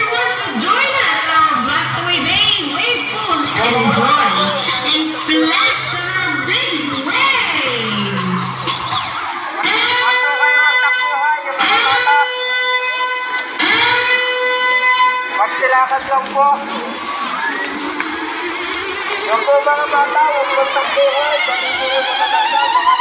everyone to join us on our Blastaway Bay wave pool and enjoy and splash our big waves. Magsilakan lang po. Yung po mga bata, huwag po takbuhan. Panimuhin mo na lang sa mga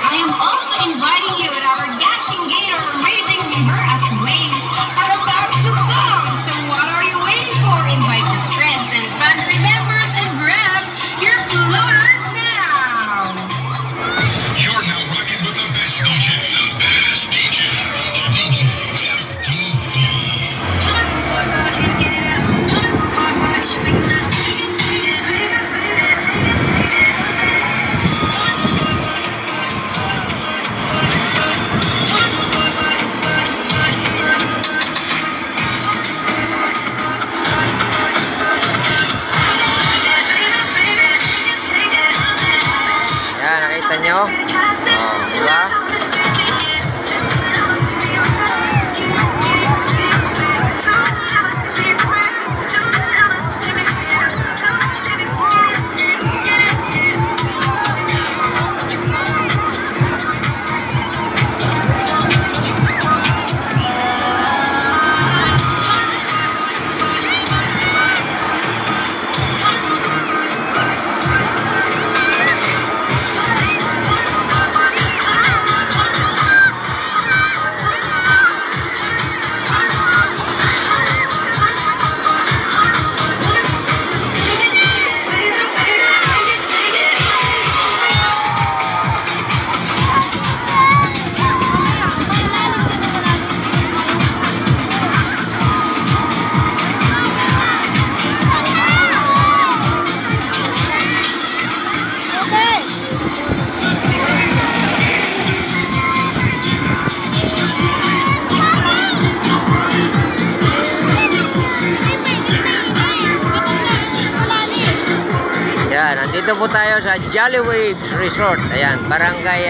I am also inviting you at our Dashing Gator Amazing River as waves are about to come. So what are you waiting for? Invite your friends and family members and grab your floaters now. You're now rocking with the best DJ. The best DJ. DJ FTD. Yan, nakita nyo? Oh, diba? Yan, nandito po tayo sa Jolly Waves Resort. Ayan, Barangay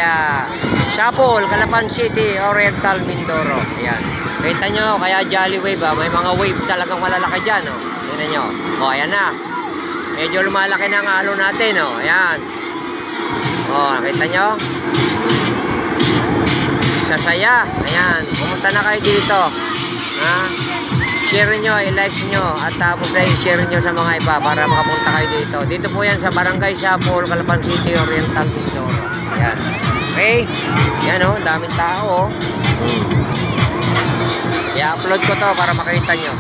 Sapol, Calapan City, Oriental, Mindoro. Ayan. Kita nyo, kaya Jolly Wave may mga wave talagang malalaki dyan. Oh. Tingnan nyo. O, ayan na. Medyo lumalaki na ang halo natin. Oh. Ayan. O, kita nyo. Sasaya. Ayan. Pumunta na kayo dito. Ha? Share nyo, i-like nyo, at tapos ay share nyo sa mga iba para makapunta kayo dito. Dito po yan sa Barangay Sapol, Calapan City, Oriental, Mindoro. Ayan. Okay? Yan o, daming tao o. I-upload ko to para makita nyo.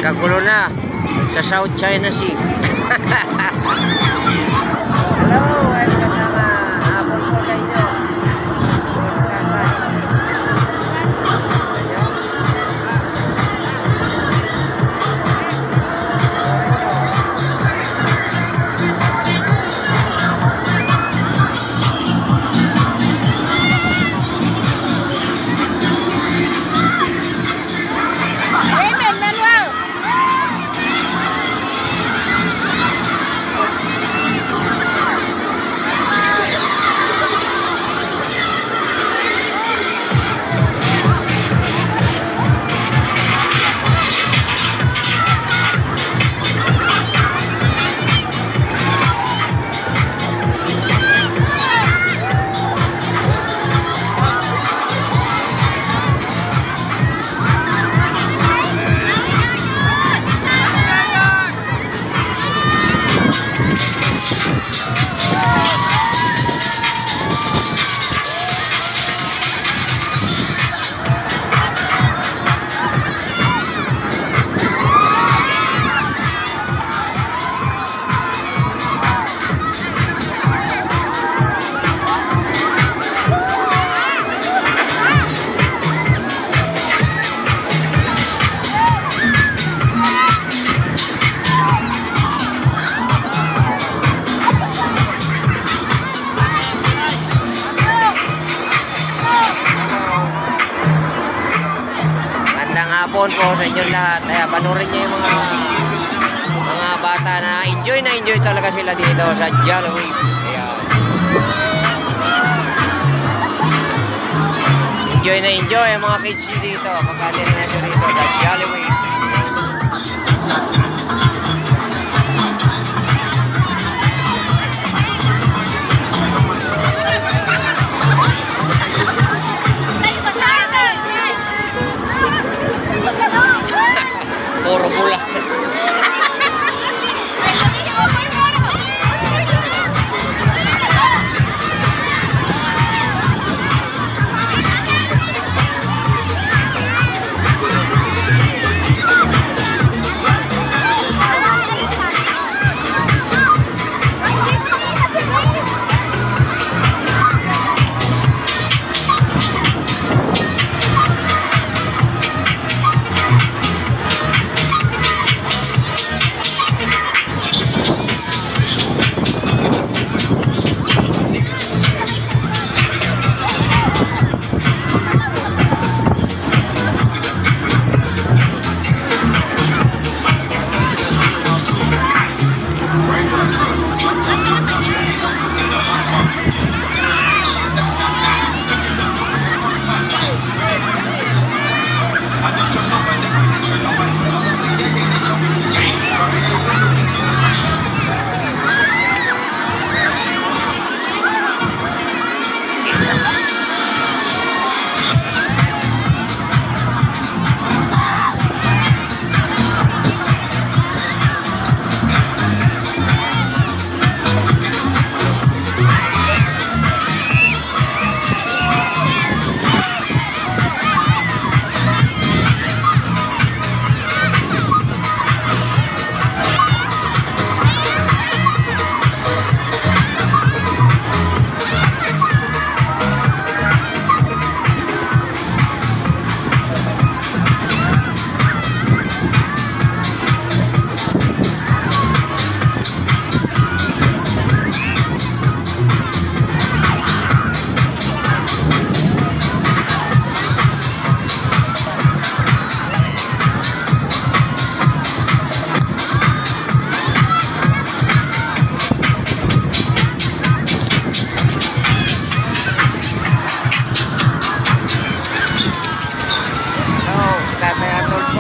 Nagkagulo na sa South China Sea. Hello, welcome na hapon po sa inyo. hapon po sa inyong lahat. Ayan, panoorin nyo yung mga bata na enjoy talaga sila dito sa Jollibee. Ayan. Enjoy ang mga kids nyo dito. Pagkatin natin dito sa Jollibee. Puro pula.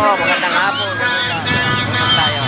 Magandang hapon. Tayo.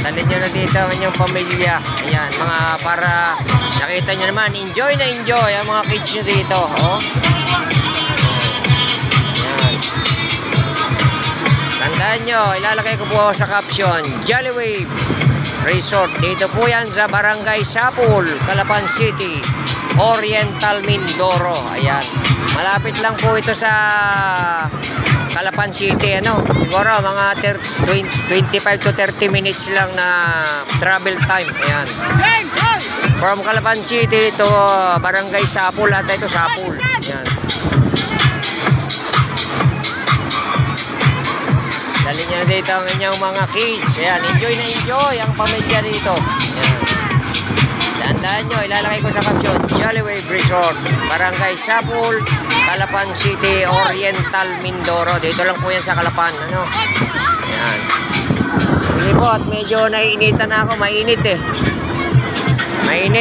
Dalhin nyo na dito ang inyong pamilya. Ayan, mga para nakita nyo naman, enjoy ang mga kids nyo dito. Oh. Ayan. Tandaan nyo, ilalagay ko po sa caption, Jollibee Resort. Dito po yan sa Barangay Sapul, Calapan City, Oriental, Mindoro. Ayan. Malapit lang po ito sa Calapan City, ano, siguro mga 25 to 30 minutes lang na travel time. Ayan. From Calapan City to Barangay Sapul, at ito Sapul. Ayan. Dali nyo dito ang inyong mga kids. Ayan, enjoy ang pamilya dito. Ayan. Tandaan nyo, ilalagay ko sa caption, Jollibee Resort, Barangay Sapul, Calapan City, Oriental, Mindoro. Dito lang po yan sa Calapan. Ano? Ayan. Hindi po, at medyo naiinitan na ako. Mainit eh. Mainit.